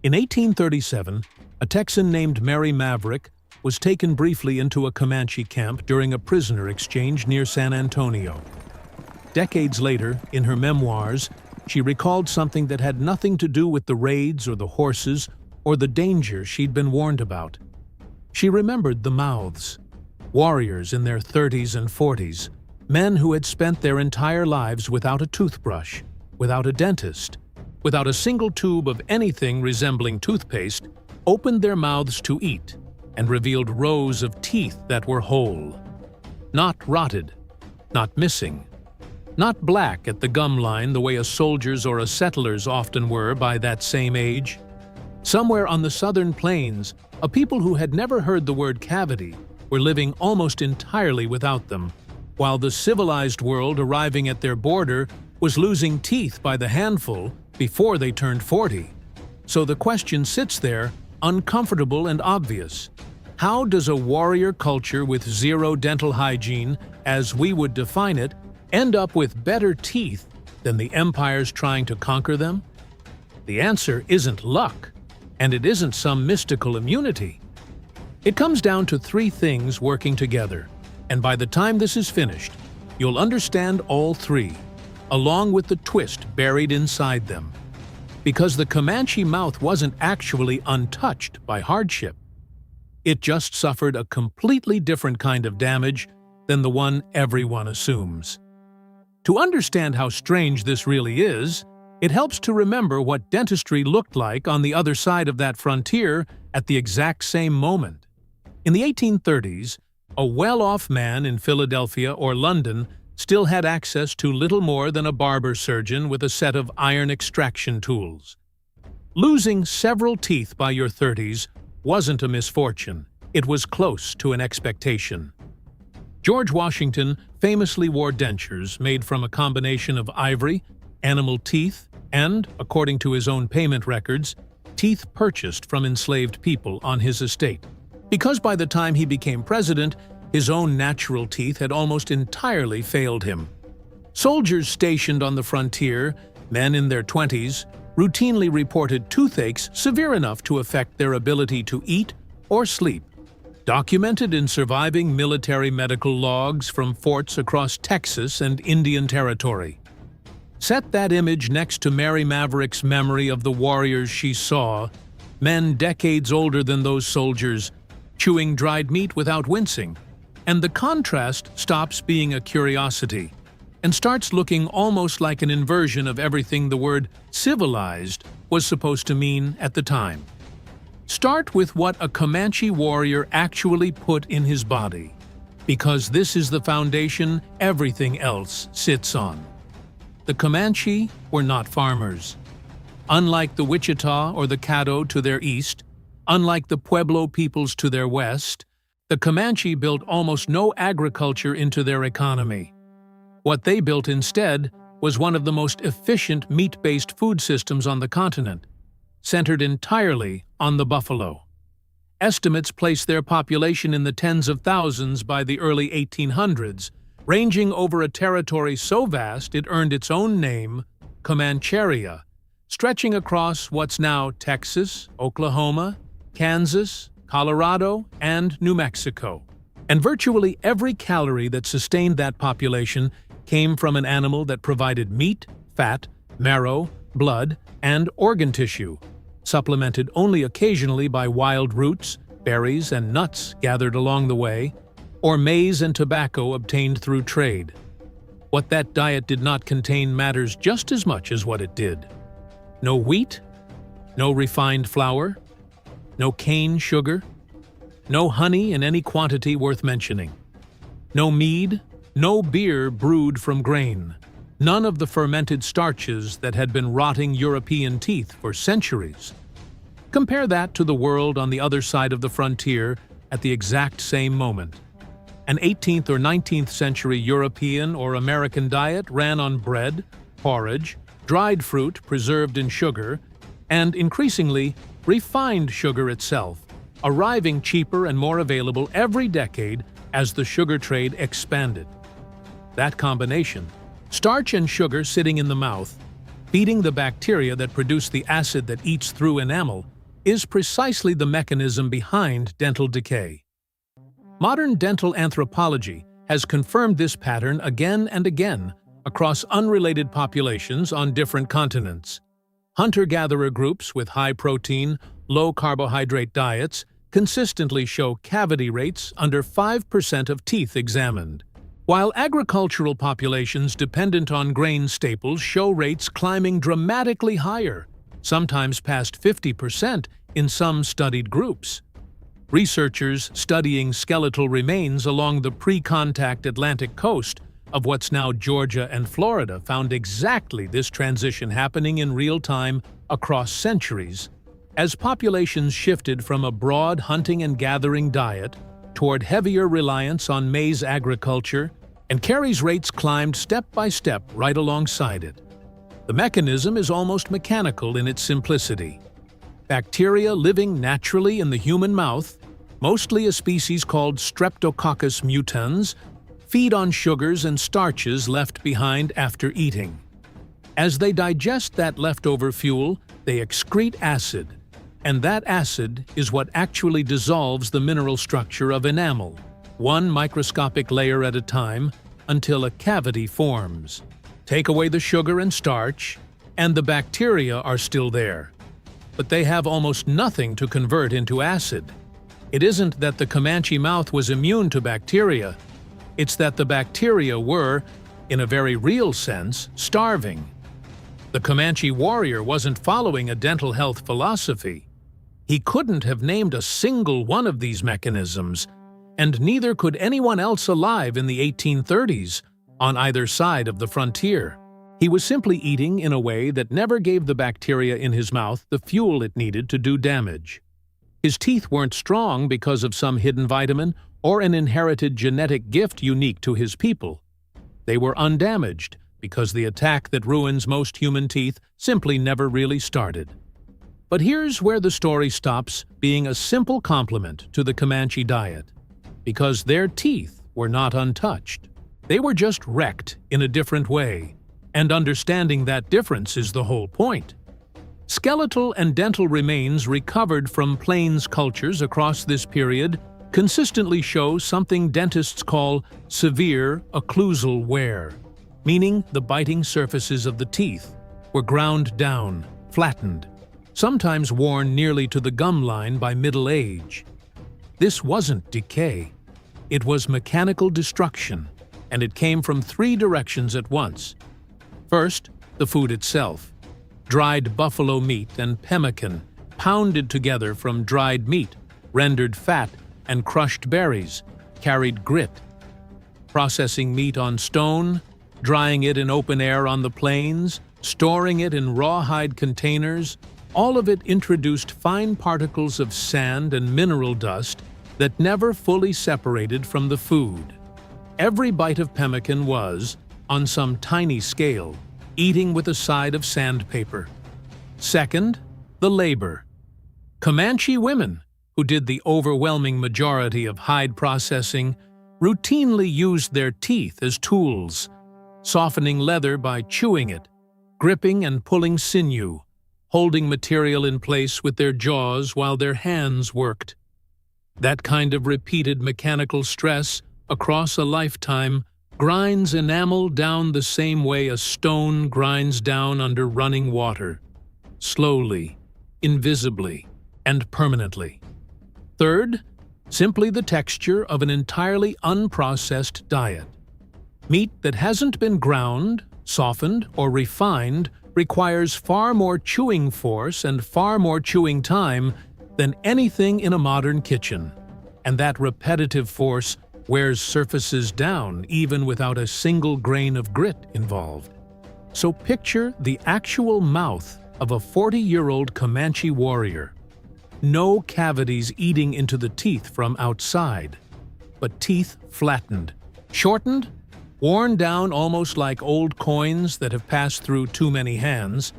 In 1837, a Texan named Mary Maverick was taken briefly into a Comanche camp during a prisoner exchange near San Antonio. Decades later, in her memoirs, she recalled something that had nothing to do with the raids or the horses or the danger she'd been warned about. She remembered the mouths. Warriors in their 30s and 40s, men who had spent their entire lives without a toothbrush, without a dentist, without a single tube of anything resembling toothpaste, opened their mouths to eat and revealed rows of teeth that were whole. Not rotted, not missing, not black at the gum line the way a soldier's or a settler's often were by that same age. Somewhere on the southern plains, a people who had never heard the word cavity were living almost entirely without them, while the civilized world arriving at their border was losing teeth by the handful before they turned 40. So the question sits there, uncomfortable and obvious. How does a warrior culture with zero dental hygiene, as we would define it, end up with better teeth than the empires trying to conquer them? The answer isn't luck, and it isn't some mystical immunity. It comes down to three things working together, and by the time this is finished, you'll understand all three, along with the twist buried inside them. Because the Comanche mouth wasn't actually untouched by hardship. It just suffered a completely different kind of damage than the one everyone assumes. To understand how strange this really is, it helps to remember what dentistry looked like on the other side of that frontier at the exact same moment. In the 1830s, a well-off man in Philadelphia or London still had access to little more than a barber surgeon with a set of iron extraction tools. Losing several teeth by your 30s wasn't a misfortune, it was close to an expectation. George Washington famously wore dentures made from a combination of ivory, animal teeth, and, according to his own payment records, teeth purchased from enslaved people on his estate. Because by the time he became president, his own natural teeth had almost entirely failed him. Soldiers stationed on the frontier, men in their 20s, routinely reported toothaches severe enough to affect their ability to eat or sleep, documented in surviving military medical logs from forts across Texas and Indian Territory. Set that image next to Mary Maverick's memory of the warriors she saw, men decades older than those soldiers, chewing dried meat without wincing, and the contrast stops being a curiosity and starts looking almost like an inversion of everything the word civilized was supposed to mean at the time. Start with what a Comanche warrior actually put in his body, because this is the foundation everything else sits on. The Comanche were not farmers. Unlike the Wichita or the Caddo to their east, unlike the Pueblo peoples to their west, the Comanche built almost no agriculture into their economy. What they built instead was one of the most efficient meat-based food systems on the continent, centered entirely on the buffalo. Estimates place their population in the tens of thousands by the early 1800s, ranging over a territory so vast it earned its own name, Comancheria, stretching across what's now Texas, Oklahoma, Kansas, Colorado, and New Mexico. And virtually every calorie that sustained that population came from an animal that provided meat, fat, marrow, blood, and organ tissue, supplemented only occasionally by wild roots, berries, and nuts gathered along the way, or maize and tobacco obtained through trade. What that diet did not contain matters just as much as what it did. No wheat, no refined flour, no cane sugar, no honey in any quantity worth mentioning, no mead, no beer brewed from grain, none of the fermented starches that had been rotting European teeth for centuries. Compare that to the world on the other side of the frontier at the exact same moment. An 18th or 19th century European or American diet ran on bread, porridge, dried fruit preserved in sugar, and increasingly refined sugar itself, arriving cheaper and more available every decade as the sugar trade expanded. That combination, starch and sugar sitting in the mouth, feeding the bacteria that produce the acid that eats through enamel, is precisely the mechanism behind dental decay. Modern dental anthropology has confirmed this pattern again and again across unrelated populations on different continents. Hunter-gatherer groups with high-protein, low-carbohydrate diets consistently show cavity rates under 5% of teeth examined, while agricultural populations dependent on grain staples show rates climbing dramatically higher, sometimes past 50% in some studied groups. Researchers studying skeletal remains along the pre-contact Atlantic coast of what's now Georgia and Florida found exactly this transition happening in real time across centuries, as populations shifted from a broad hunting and gathering diet toward heavier reliance on maize agriculture, and caries rates climbed step by step right alongside it. The mechanism is almost mechanical in its simplicity. Bacteria living naturally in the human mouth, mostly a species called Streptococcus mutans, feed on sugars and starches left behind after eating. As they digest that leftover fuel, they excrete acid, and that acid is what actually dissolves the mineral structure of enamel, one microscopic layer at a time, until a cavity forms. Take away the sugar and starch, and the bacteria are still there. But they have almost nothing to convert into acid. It isn't that the Comanche mouth was immune to bacteria, it's that the bacteria were, in a very real sense, starving. The Comanche warrior wasn't following a dental health philosophy. He couldn't have named a single one of these mechanisms, and neither could anyone else alive in the 1830s, on either side of the frontier. He was simply eating in a way that never gave the bacteria in his mouth the fuel it needed to do damage. His teeth weren't strong because of some hidden vitamin or an inherited genetic gift unique to his people. They were undamaged because the attack that ruins most human teeth simply never really started. But here's where the story stops being a simple compliment to the Comanche diet, because their teeth were not untouched. They were just wrecked in a different way, and understanding that difference is the whole point. Skeletal and dental remains recovered from plains cultures across this period consistently show something dentists call severe occlusal wear, meaning the biting surfaces of the teeth were ground down, flattened, sometimes worn nearly to the gum line by middle age. This wasn't decay. It was mechanical destruction, and it came from three directions at once. First, the food itself. Dried buffalo meat and pemmican, pounded together from dried meat, rendered fat, and crushed berries, carried grit. Processing meat on stone, drying it in open air on the plains, storing it in rawhide containers, all of it introduced fine particles of sand and mineral dust that never fully separated from the food. Every bite of pemmican was, on some tiny scale, eating with a side of sandpaper. Second, the labor. Comanche women, who did the overwhelming majority of hide processing, routinely used their teeth as tools, softening leather by chewing it, gripping and pulling sinew, holding material in place with their jaws while their hands worked. That kind of repeated mechanical stress across a lifetime grinds enamel down the same way a stone grinds down under running water, slowly, invisibly, and permanently. Third, simply the texture of an entirely unprocessed diet. Meat that hasn't been ground, softened, or refined requires far more chewing force and far more chewing time than anything in a modern kitchen, and that repetitive force wears surfaces down even without a single grain of grit involved. So picture the actual mouth of a 40-year-old Comanche warrior. No cavities eating into the teeth from outside, but teeth flattened, shortened, worn down almost like old coins that have passed through too many hands,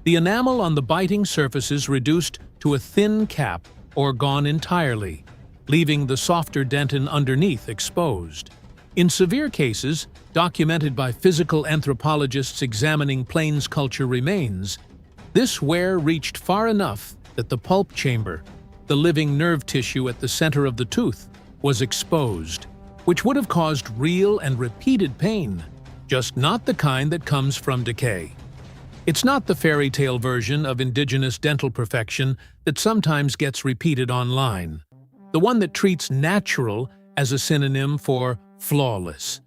the enamel on the biting surfaces reduced to a thin cap or gone entirely, leaving the softer dentin underneath exposed. In severe cases, documented by physical anthropologists examining plains culture remains, this wear reached far enough that the pulp chamber, the living nerve tissue at the center of the tooth, was exposed, which would have caused real and repeated pain, just not the kind that comes from decay. It's not the fairy tale version of indigenous dental perfection that sometimes gets repeated online, the one that treats natural as a synonym for flawless.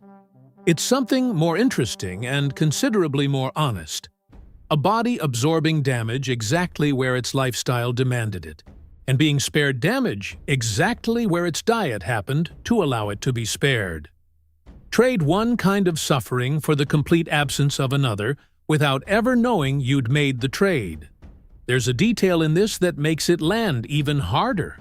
It's something more interesting and considerably more honest. A body absorbing damage exactly where its lifestyle demanded it, and being spared damage exactly where its diet happened to allow it to be spared. Trade one kind of suffering for the complete absence of another without ever knowing you'd made the trade. There's a detail in this that makes it land even harder.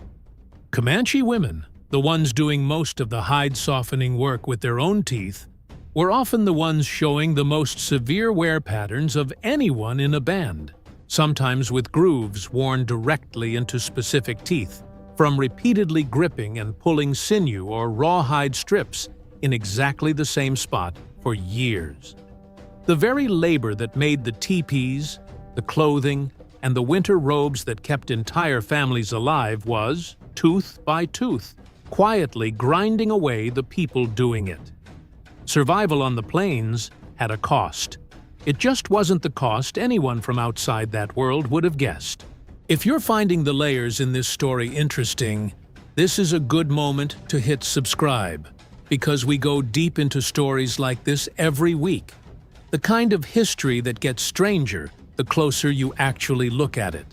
Comanche women, the ones doing most of the hide-softening work with their own teeth, were often the ones showing the most severe wear patterns of anyone in a band, sometimes with grooves worn directly into specific teeth, from repeatedly gripping and pulling sinew or rawhide strips in exactly the same spot for years. The very labor that made the teepees, the clothing, and the winter robes that kept entire families alive was, tooth by tooth, quietly grinding away the people doing it. Survival on the plains had a cost. It just wasn't the cost anyone from outside that world would have guessed. If you're finding the layers in this story interesting, this is a good moment to hit subscribe, because we go deep into stories like this every week. The kind of history that gets stranger the closer you actually look at it.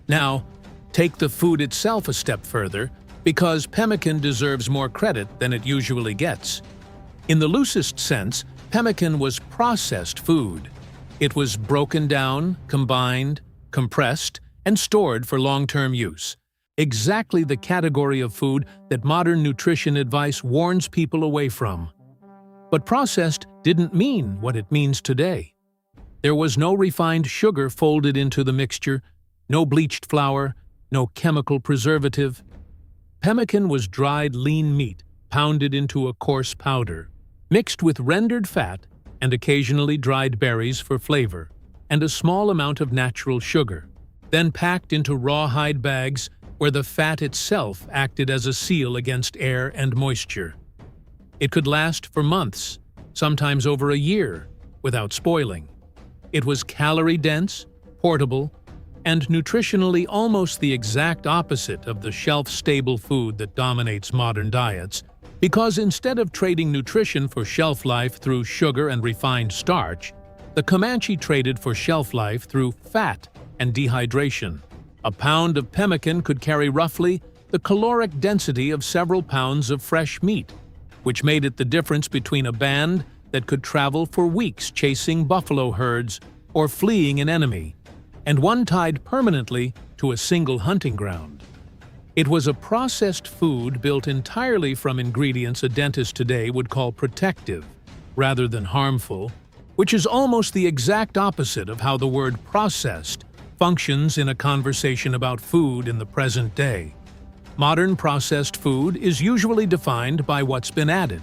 Now, take the food itself a step further, because pemmican deserves more credit than it usually gets. In the loosest sense, pemmican was processed food. It was broken down, combined, compressed, and stored for long-term use. Exactly the category of food that modern nutrition advice warns people away from. But processed didn't mean what it means today. There was no refined sugar folded into the mixture, no bleached flour, no chemical preservative. Pemmican was dried lean meat, pounded into a coarse powder, mixed with rendered fat and occasionally dried berries for flavor, and a small amount of natural sugar, then packed into rawhide bags where the fat itself acted as a seal against air and moisture. It could last for months, sometimes over a year, without spoiling. It was calorie-dense, portable, and nutritionally almost the exact opposite of the shelf-stable food that dominates modern diets, because instead of trading nutrition for shelf life through sugar and refined starch, the Comanche traded for shelf life through fat and dehydration. A pound of pemmican could carry roughly the caloric density of several pounds of fresh meat, which made it the difference between a band that could travel for weeks chasing buffalo herds or fleeing an enemy, and one tied permanently to a single hunting ground. It was a processed food built entirely from ingredients a dentist today would call protective, rather than harmful, which is almost the exact opposite of how the word processed functions in a conversation about food in the present day. Modern processed food is usually defined by what's been added: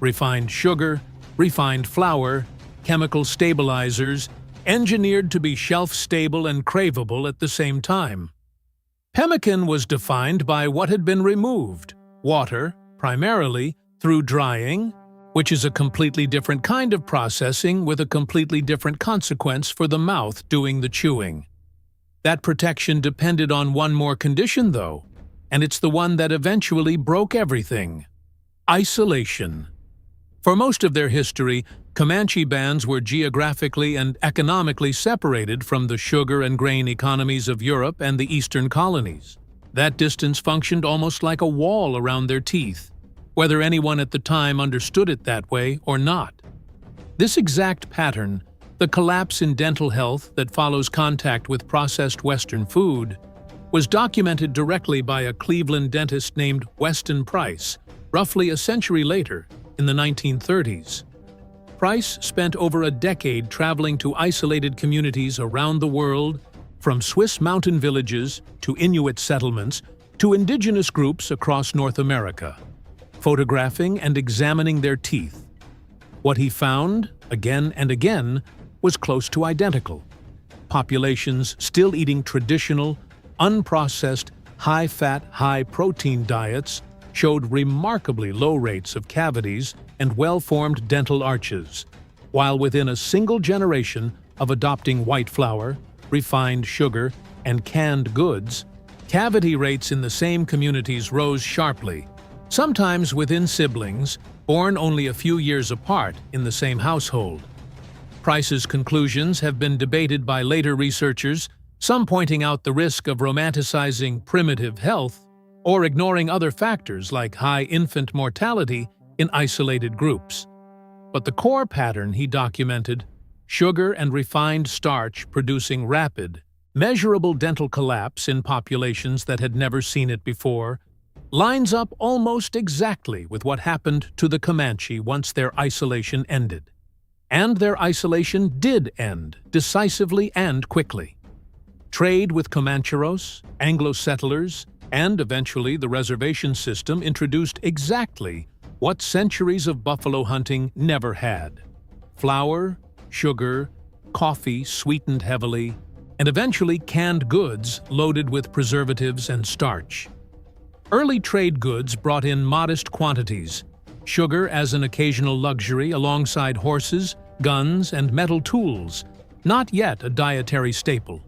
refined sugar, refined flour, chemical stabilizers, engineered to be shelf-stable and craveable at the same time. Pemmican was defined by what had been removed: water, primarily, through drying, which is a completely different kind of processing with a completely different consequence for the mouth doing the chewing. That protection depended on one more condition, though, and it's the one that eventually broke everything: isolation. For most of their history, Comanche bands were geographically and economically separated from the sugar and grain economies of Europe and the eastern colonies. That distance functioned almost like a wall around their teeth, whether anyone at the time understood it that way or not. This exact pattern, the collapse in dental health that follows contact with processed Western food, was documented directly by a Cleveland dentist named Weston Price, roughly a century later, in the 1930s. Price spent over a decade traveling to isolated communities around the world, from Swiss mountain villages to Inuit settlements to indigenous groups across North America. photographing and examining their teeth. What he found, again and again, was close to identical. Populations still eating traditional, unprocessed, high-fat, high-protein diets showed remarkably low rates of cavities and well-formed dental arches, while within a single generation of adopting white flour, refined sugar, and canned goods, cavity rates in the same communities rose sharply, sometimes within siblings, born only a few years apart in the same household. Price's conclusions have been debated by later researchers, some pointing out the risk of romanticizing primitive health or ignoring other factors like high infant mortality in isolated groups. But the core pattern he documented, sugar and refined starch producing rapid, measurable dental collapse in populations that had never seen it before, lines up almost exactly with what happened to the Comanche once their isolation ended. And their isolation did end, decisively and quickly. Trade with Comancheros, Anglo-settlers, and eventually the reservation system introduced exactly what centuries of buffalo hunting never had: flour, sugar, coffee sweetened heavily, and eventually canned goods loaded with preservatives and starch. Early trade goods brought in modest quantities, sugar as an occasional luxury alongside horses, guns, and metal tools, not yet a dietary staple.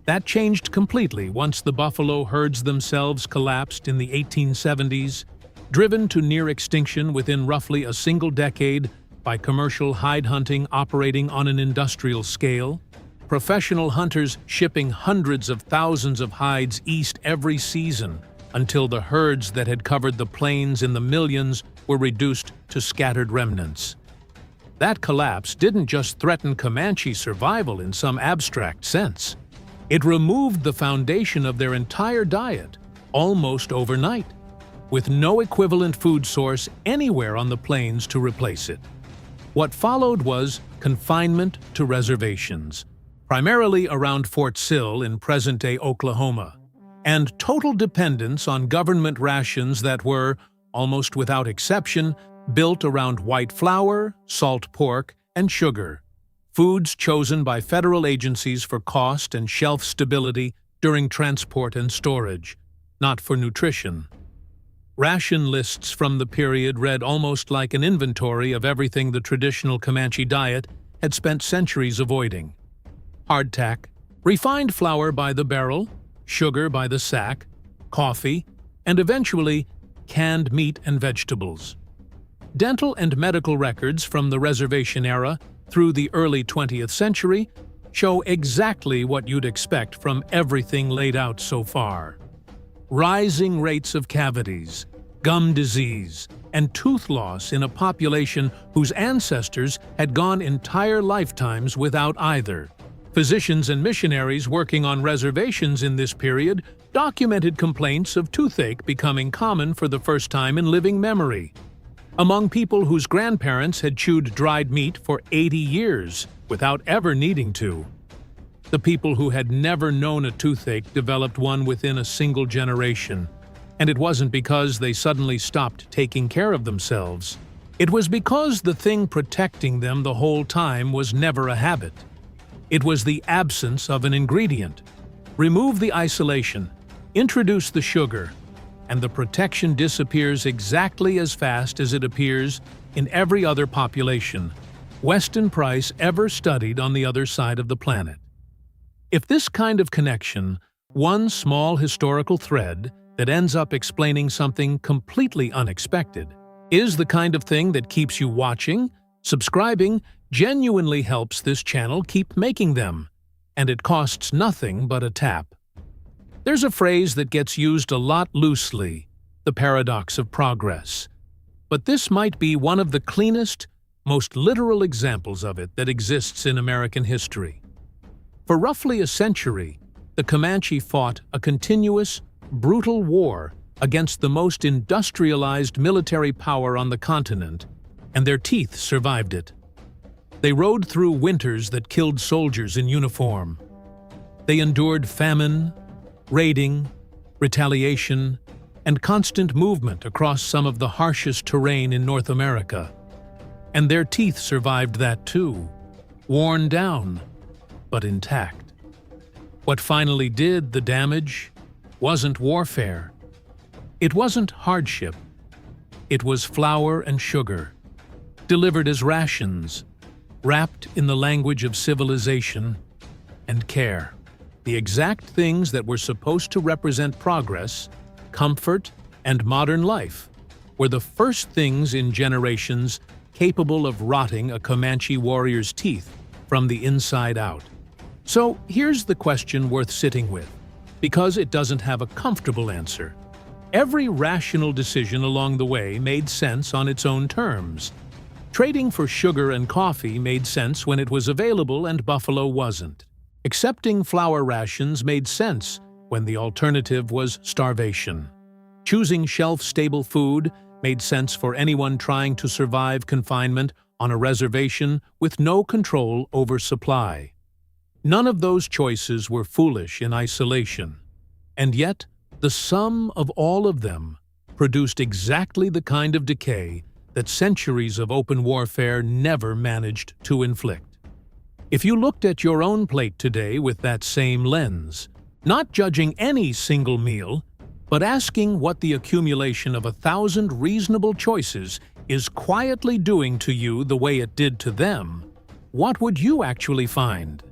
That changed completely once the buffalo herds themselves collapsed in the 1870s, driven to near extinction within roughly a single decade by commercial hide hunting operating on an industrial scale, professional hunters shipping hundreds of thousands of hides east every season until the herds that had covered the plains in the millions were reduced to scattered remnants. That collapse didn't just threaten Comanche survival in some abstract sense. It removed the foundation of their entire diet almost overnight, with no equivalent food source anywhere on the plains to replace it. What followed was confinement to reservations, primarily around Fort Sill in present-day Oklahoma, and total dependence on government rations that were, almost without exception, built around white flour, salt pork, and sugar, foods chosen by federal agencies for cost and shelf stability during transport and storage, not for nutrition. Ration lists from the period read almost like an inventory of everything the traditional Comanche diet had spent centuries avoiding: hardtack, refined flour by the barrel, sugar by the sack, coffee, and eventually canned meat and vegetables. Dental and medical records from the reservation era through the early 20th century show exactly what you'd expect from everything laid out so far. Rising rates of cavities, gum disease, and tooth loss in a population whose ancestors had gone entire lifetimes without either. Physicians and missionaries working on reservations in this period documented complaints of toothache becoming common for the first time in living memory, among people whose grandparents had chewed dried meat for 80 years without ever needing to. The people who had never known a toothache developed one within a single generation, and it wasn't because they suddenly stopped taking care of themselves. It was because the thing protecting them the whole time was never a habit. It was the absence of an ingredient. Remove the isolation, introduce the sugar, and the protection disappears exactly as fast as it appears in every other population Weston Price ever studied on the other side of the planet. If this kind of connection, one small historical thread that ends up explaining something completely unexpected, is the kind of thing that keeps you watching, subscribing genuinely helps this channel keep making them, and it costs nothing but a tap. There's a phrase that gets used a lot loosely, the paradox of progress. But this might be one of the cleanest, most literal examples of it that exists in American history. For roughly a century, the Comanche fought a continuous, brutal war against the most industrialized military power on the continent, and their teeth survived it. They rode through winters that killed soldiers in uniform. They endured famine, raiding, retaliation, and constant movement across some of the harshest terrain in North America. And their teeth survived that too, worn down, but intact. What finally did the damage wasn't warfare. It wasn't hardship. It was flour and sugar, delivered as rations, wrapped in the language of civilization and care. The exact things that were supposed to represent progress, comfort, and modern life were the first things in generations capable of rotting a Comanche warrior's teeth from the inside out. So here's the question worth sitting with, because it doesn't have a comfortable answer. Every rational decision along the way made sense on its own terms. Trading for sugar and coffee made sense when it was available and buffalo wasn't. Accepting flour rations made sense when the alternative was starvation. Choosing shelf-stable food made sense for anyone trying to survive confinement on a reservation with no control over supply. None of those choices were foolish in isolation, and yet the sum of all of them produced exactly the kind of decay that centuries of open warfare never managed to inflict. If you looked at your own plate today with that same lens, not judging any single meal, but asking what the accumulation of 1,000 reasonable choices is quietly doing to you the way it did to them, what would you actually find?